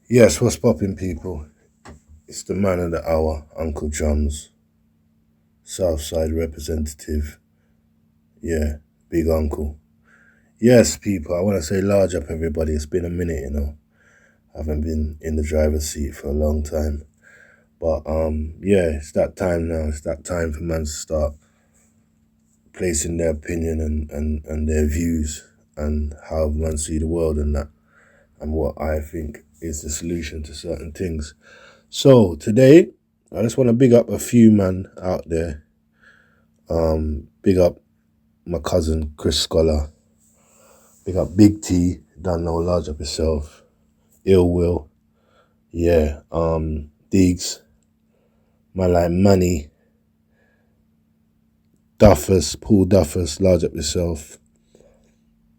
Yes, what's popping, people? It's the man of the hour, Uncle Drumzz, Southside representative. Yeah, big uncle. Yes, people, I want to say large up, everybody. It's been a minute. I haven't been in the driver's seat for a long time. But, yeah, it's that time now. It's that time for man to start placing their opinion and their views and how man see the world and that, and what I think is the solution to certain things. So, today, I just want to big up a few man out there. Big up my cousin Chris Scholar. Big up Big T. Don't know, large up yourself. Ill Will. Yeah. Diggs. My like Money. Duffus. Paul Duffus. Large up yourself.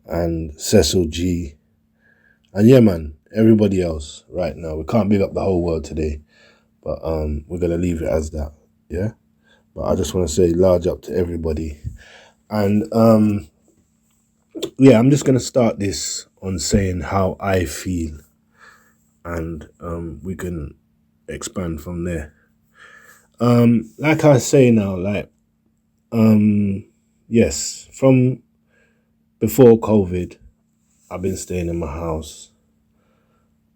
And Cecil G. And yeah, man. Everybody else right now. We can't big up the whole world today. But we're gonna leave it as that. Yeah. But I just want to say large up to everybody. And yeah, I'm just gonna start this on saying how I feel, and we can expand from there. Like I say now, yes, from before COVID, I've been staying in my house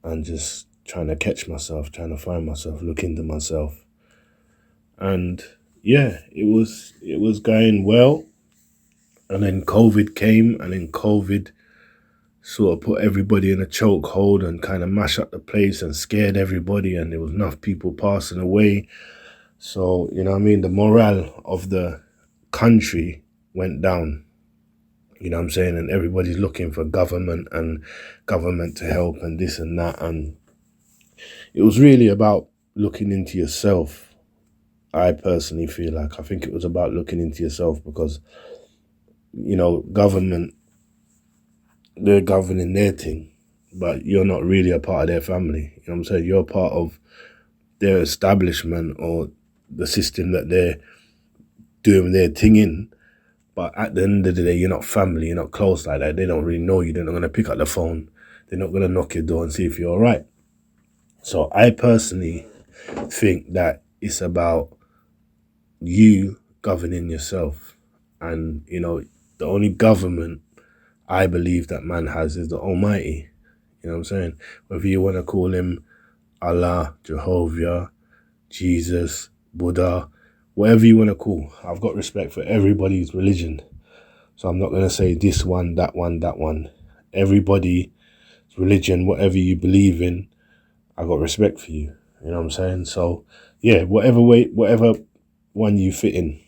and just trying to catch myself, trying to find myself, look into myself, and yeah, it was going well, and then COVID came, and then COVID sort of put everybody in a chokehold and kind of mash up the place and scared everybody, and there was enough people passing away. So, you know what I mean? The morale of the country went down, you know what I'm saying? And everybody's looking for government to help and this and that. And it was really about looking into yourself. I personally feel like I think it was about looking into yourself because, government, they're governing their thing, but you're not really a part of their family. You know what I'm saying? You're part of their establishment or the system that they're doing their thing in. But at the end of the day, you're not family, you're not close like that. They don't really know you. They're not going to pick up the phone. They're not going to knock your door and see if you're all right. So I personally think that it's about you governing yourself. And, the only government I believe that man has is the Almighty. You know what I'm saying? Whether you want to call him Allah, Jehovah, Jesus, Buddha, whatever you want to call. I've got respect for everybody's religion. So I'm not going to say this one, that one, that one. Everybody's religion, whatever you believe in, I got respect for you. You know what I'm saying? So, yeah, whatever one you fit in.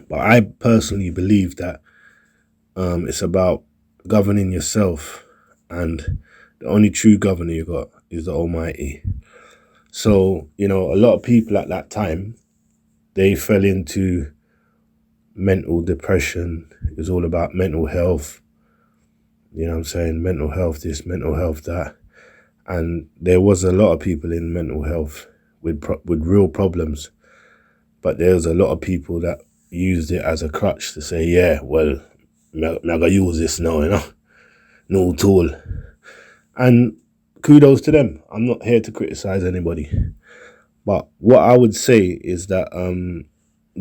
But I personally believe that it's about governing yourself. And the only true governor you got is the Almighty. So, a lot of people at that time, they fell into mental depression. It was all about mental health. You know what I'm saying? Mental health this, mental health that. And there was a lot of people in mental health with real problems. But there was a lot of people that used it as a crutch to say, yeah, well, I'm going to use this now, no tool. And kudos to them. I'm not here to criticize anybody. But what I would say is that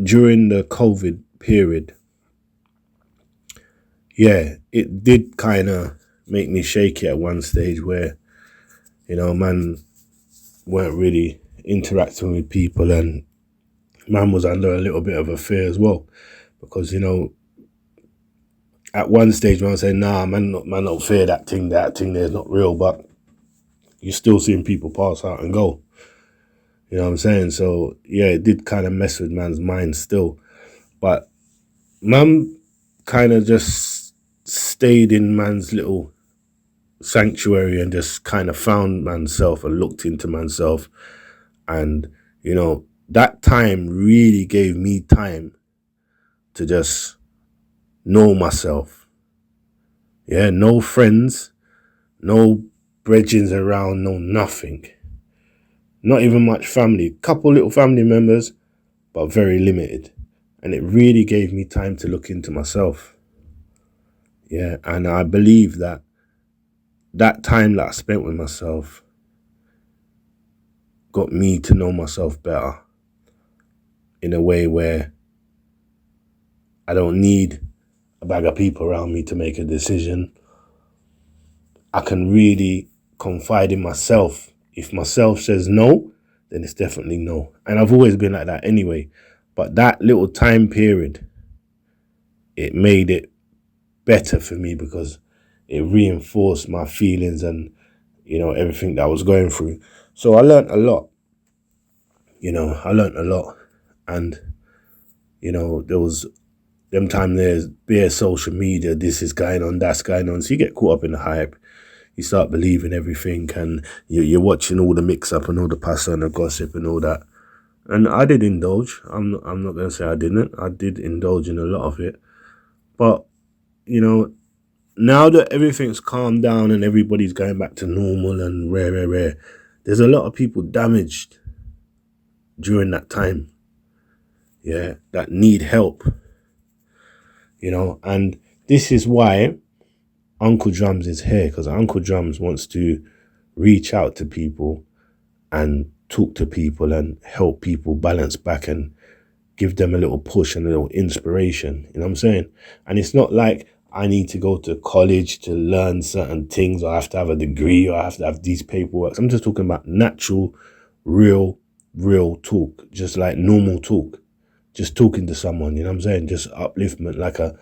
during the COVID period, yeah, it did kind of make me shaky at one stage where, man weren't really interacting with people, and man was under a little bit of a fear as well. Because, at one stage when I say, nah, man not fear that thing there's not real, but you're still seeing people pass out and go. You know what I'm saying? So, yeah, it did kind of mess with man's mind still. But man kind of just stayed in man's little sanctuary and just kind of found manself and looked into manself. And, that time really gave me time to just know myself. Yeah, no friends, no bridgings around, no nothing. Not even much family. Couple little family members, but very limited. And it really gave me time to look into myself. Yeah, and I believe that time that I spent with myself got me to know myself better in a way where I don't need a bag of people around me to make a decision. I can really confide in myself. If myself says no, then it's definitely no. And I've always been like that anyway. But that little time period, it made it better for me because it reinforced my feelings and, you know, everything that I was going through. So I learned a lot. You know, I learned a lot. And, you know, there was them time there's bare social media, this is going on, that's going on. So you get caught up in the hype. You start believing everything, and you're watching all the mix-up and all the pasta and the gossip and all that. And I did indulge. I'm not going to say I didn't. I did indulge in a lot of it. But, you know, now that everything's calmed down and everybody's going back to normal and rare, there's a lot of people damaged during that time. Yeah, that need help. You know, and this is why Uncle Drumzz is here, because Uncle Drumzz wants to reach out to people and talk to people and help people balance back and give them a little push and a little inspiration. You know what I'm saying? And it's not like I need to go to college to learn certain things, or I have to have a degree, or I have to have these paperwork. I'm just talking about natural, real talk, just like normal talk. Just talking to someone, you know what I'm saying? Just upliftment, like a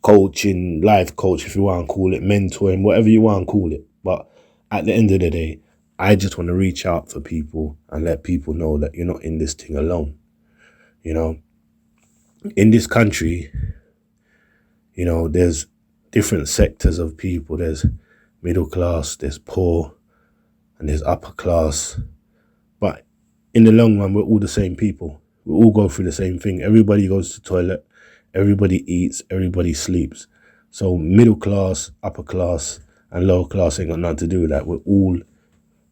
coaching, life coach, if you want to call it, mentoring, whatever you want to call it. But at the end of the day, I just want to reach out for people and let people know that you're not in this thing alone. You know, in this country, you know, there's different sectors of people. There's middle class, there's poor, and there's upper class. But in the long run, we're all the same people. We all go through the same thing. Everybody goes to the toilet. Everybody eats. Everybody sleeps. So middle class, upper class, and lower class ain't got nothing to do with that. We're all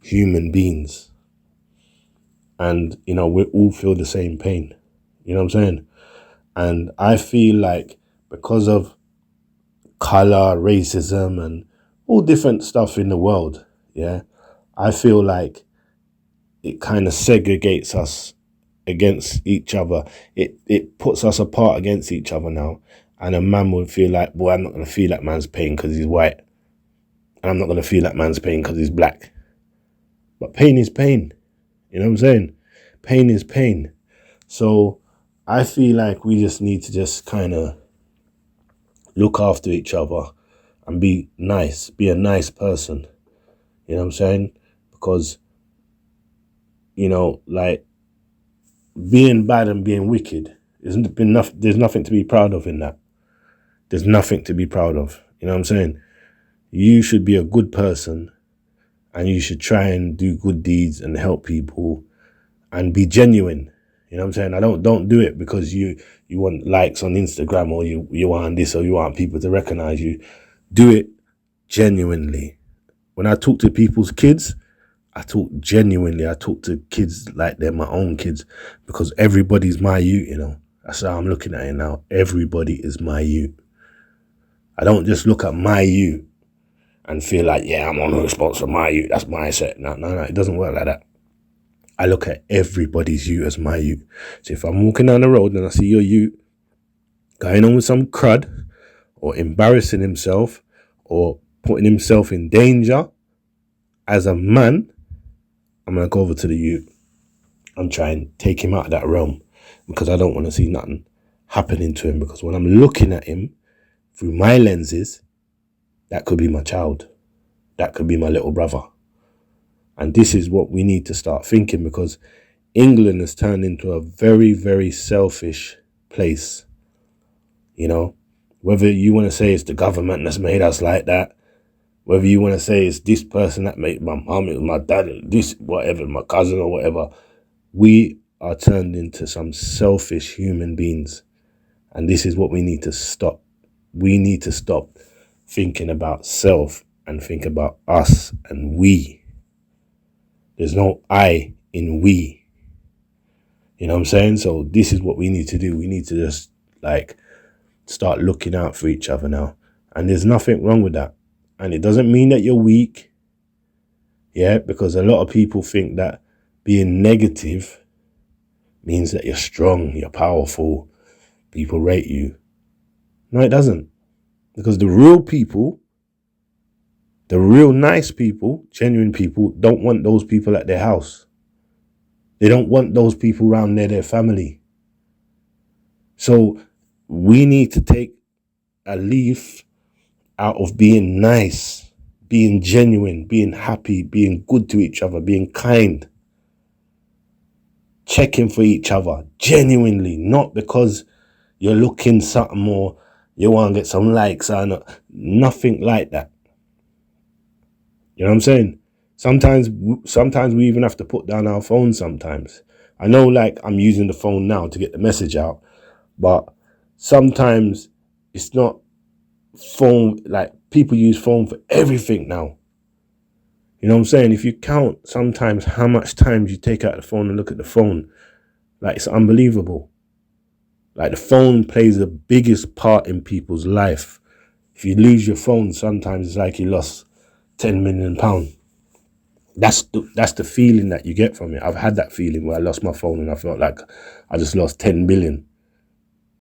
human beings. And, you know, we all feel the same pain. You know what I'm saying? And I feel like because of color, racism, and all different stuff in the world, yeah, I feel like it kind of segregates us against each other. It puts us apart against each other now. And a man would feel like, boy, I'm not going to feel that man's pain because he's white. And I'm not going to feel that man's pain because he's black. But pain is pain. You know what I'm saying? Pain is pain. So I feel like we just need to just kind of look after each other and be nice, be a nice person. You know what I'm saying? Because, you know, like, being bad and being wicked, there's nothing to be proud of in that. There's nothing to be proud of. You know what I'm saying? You should be a good person and you should try and do good deeds and help people and be genuine. You know what I'm saying? I don't do it because you want likes on Instagram, or you want this, or you want people to recognize you. Do it genuinely. When I talk to people's kids, I talk genuinely. I talk to kids like they're my own kids, because everybody's my youth, you know. That's how I'm looking at it now. Everybody is my youth. I don't just look at my youth and feel like, yeah, I'm only responsible for my youth. That's my set. No, it doesn't work like that. I look at everybody's youth as my youth. So if I'm walking down the road and I see your youth going on with some crud, or embarrassing himself, or putting himself in danger as a man, I'm going to go over to the youth and try and take him out of that realm, because I don't want to see nothing happening to him. Because when I'm looking at him through my lenses, that could be my child. That could be my little brother. And this is what we need to start thinking, because England has turned into a very, very selfish place. You know, whether you want to say it's the government that's made us like that, whether you want to say it's this person that made my mom, it was my dad, this, whatever, my cousin or whatever, we are turned into some selfish human beings. And this is what we need to stop. We need to stop thinking about self and think about us and we. There's no I in we. You know what I'm saying? So this is what we need to do. We need to just like start looking out for each other now. And there's nothing wrong with that. And it doesn't mean that you're weak. Yeah, because a lot of people think that being negative means that you're strong, you're powerful, people rate you. No, it doesn't. Because the real people, the real nice people, genuine people, don't want those people at their house. They don't want those people around their family. So we need to take a leaf out of being nice, being genuine, being happy, being good to each other, being kind, checking for each other genuinely, not because you're looking something or you want to get some likes or not. Nothing like that. You know what I'm saying? Sometimes we even have to put down our phones sometimes. I know, like, I'm using the phone now to get the message out, but sometimes it's not phone. Like, people use phone for everything now. You know what I'm saying? If you count sometimes how much time you take out the phone and look at the phone, like, it's unbelievable. Like, the phone plays the biggest part in people's life. If you lose your phone, sometimes it's like you lost £10 million. That's the feeling that you get from it. I've had that feeling where I lost my phone and I felt like I just lost 10 billion.